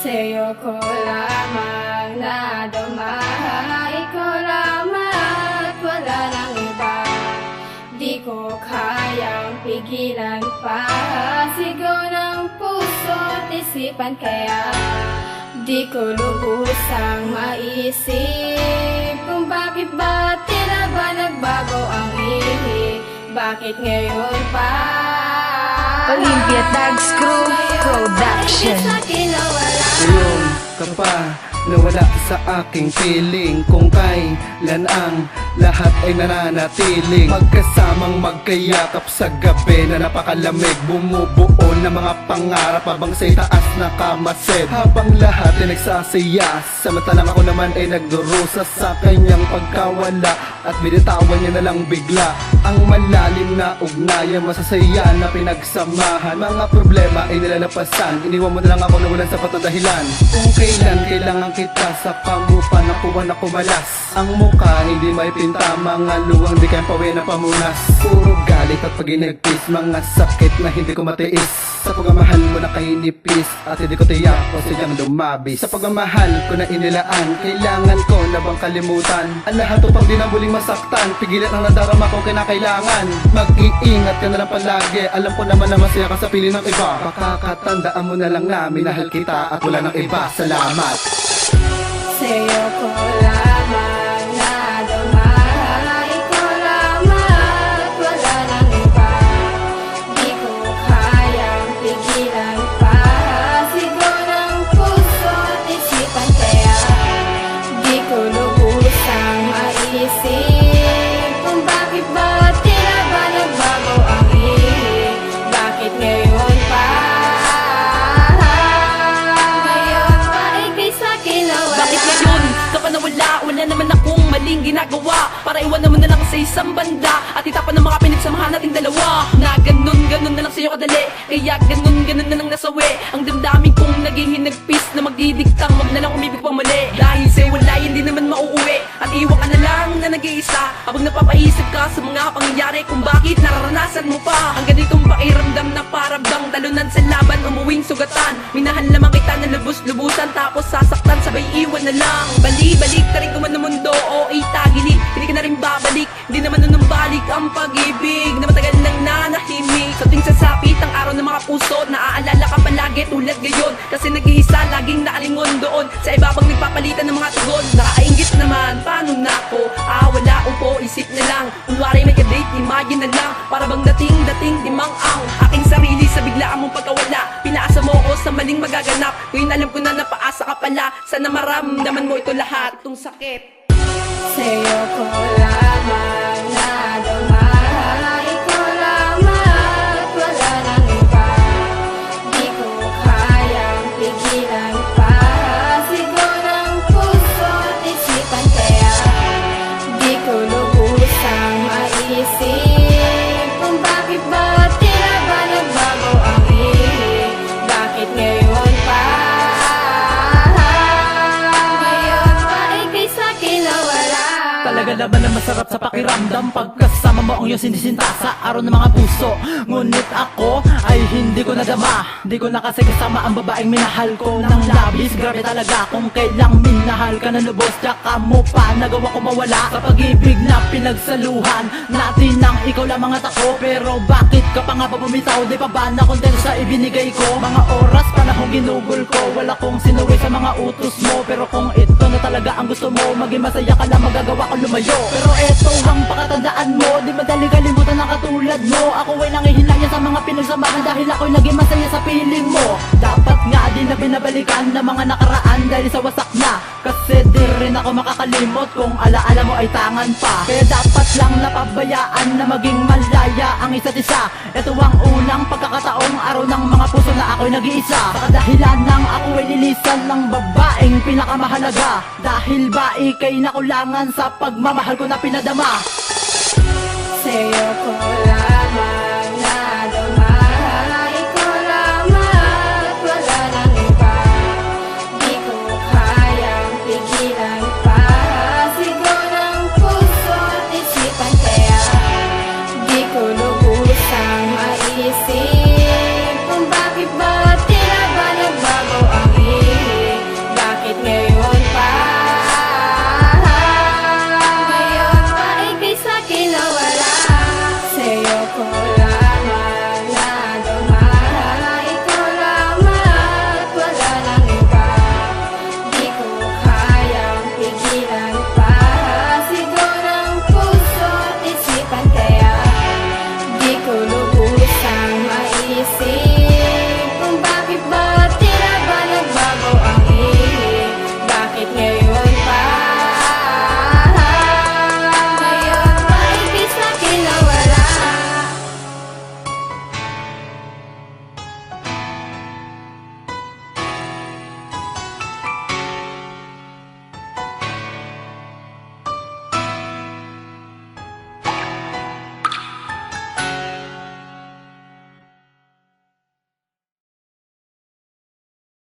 Sa'yo ko lamang nadama, ikaw lamang at wala nang iba. Di ko kayang pigilan pa, sigaw ng puso at isipan, kaya di ko lubusang maisip kung bakit ba tila ba nagbago ang ihi. Bakit ngayon pa Olympia Tags Crew Production. Ngayon ka pa nawala sa aking piling, kung kailan ang lahat ay nananatiling magkasamang magkayakap sa gabi na napakalamig, bumubuo ng mga pangarap habang sa'y taas nakamasid. Habang lahat ay nagsasaya, samantalang ako naman ay nagdurusa sa kanyang pagkawala at binitawan niya na lang bigla ang malalim na ugnayan, masasaya na pinagsamahan. Mga problema ay nilalapasan, iniwan mo na lang ako na walang sapat na dahilan. Kung kailan kailangan kita sa kamupa, nakuha na kumalas ang mukha, hindi may pinta, mga luwang di kayang pawi na pamunas. Puro galit at paginagpis, mga sakit na hindi ko matiis. Sa pagmamahal mo na kay nipis at hindi ko tiyak o sadyang dumabis. Sa pagmamahal ko na inilaan, kailangan ko na bang kalimutan ang lahat upang di na muling masaktan. Pigilan ang nadarama kong kinakailangan. Mag-iingat ka na lang palagi, alam ko naman na masaya ka sa piling ng iba. Pakakatandaan mo na lang na minahal kita at wala ng iba. Salamat. Sa'yo ko lamang nadama, ikaw lamang at wala nang iba. Di ko kayang pigilan pa, sigaw ng puso at isipan, kaya di ko lubusang maisip kung bakit ba tila ba nagbago ang ihi. Bakit ngayon pa ika'y sa'kin nawala? Bakit ngayon ka pa nawala? Wala naman akong maling ginagawa para iwanan mo na lang sa isang banda at itapan ng mga pinagsamahan nating dalawa. Na ganun na lang sa'yo kadali, kaya ganun na lang nasawi ang damdamin kong naghihinagpis na magdidiktang wag na lang umibig pang mali. Dahil sa'yo wala, hindi naman mauuwi at iwan ka na lang na nag-iisa habang napapaisip ka sa mga pangyayari kung bakit nararanasan mo pa ang ganitong pakiramdam na parabang talunan sa laban, umuwing sugatan. Minahal lamang kita na lubos-lubusan tapos sasaktan, sabay iwan na lang. Balik ka rin kuman ng mundo o itagilid, hindi ka na rin babalik, hindi naman nun balik ang pag-ibig na matagal nang nanahimik. Sa tuwing sasapit ang araw ng mga puso, naaalala ka palagi tulad ngayon, kasi nag-iisa laging naalingon doon sa iba pang nagpapalitan ng mga tugon. Nakakaingit naman, paano na ako? Wala, upo, isip na lang, kunwari may kadate, imagine na lang, para bang dating timang ang aking sarili sa biglaan mong pagkawala. Pinaasa mo ako sa maling magaganap, ngayon alam ko na napaasa ka pala. Sana maramdaman mo ito lahat, itong sakit. Sa'yo ko lamang nadama, ikaw lamang at wala nang iba. Di ko kayang pigilan pa, sigaw ng puso at isipan, kaya di ko lubusang maisip kung bakit ba tila ba nagbago ang ihi. Bakit ngayon pa ika'y sa'kin nawala? Talaga naman na masarap sa pakiramdam pagkasama mo ang iyong sinisinta sa araw ng mga puso. Ngunit ako ay hindi ko nadama, di ko na kasi kasama ang babaeng minahal ko ng labis. Grabe talaga kung kailang minahal ka na lubos, tsaka mo pa nagawa ko mawala sa pag-ibig na pinagsaluhan natin nang ikaw lamang at ako. Pero bakit ka pa nga ba bumitaw? Di pa ba na kontento sa ibinigay ko? Mga oras, panahong ginugol ko, wala kong sinuwi sa mga utos mo. Pero kung ito na talaga ang gusto mo, maging masaya ka lang, magagawa ko lumayo. Pero eto ang pakatandaan mo, di madali kalimutan ang katulad mo. Ako ay nangihinayang sa mga pinagsamahan dahil ako'y naging masaya sa piling mo. Dapat nga din na binabalikan ng mga nakaraan dahil sa wasak na, kasi di rin ako makakalimot kung alaala mo ay tangan pa. Kaya dapat lang napabayaan na maging malaya ang isa't isa. Ito ang unang pagkakataong araw ng mga puso na ako'y nag-iisa. Sa kadahilan ng ako ay lilisan ng babaeng pinakamahalaga, dahil ba ika'y nakulangan sa pagmamahal ko na pinadama. Sa'yo ko lamang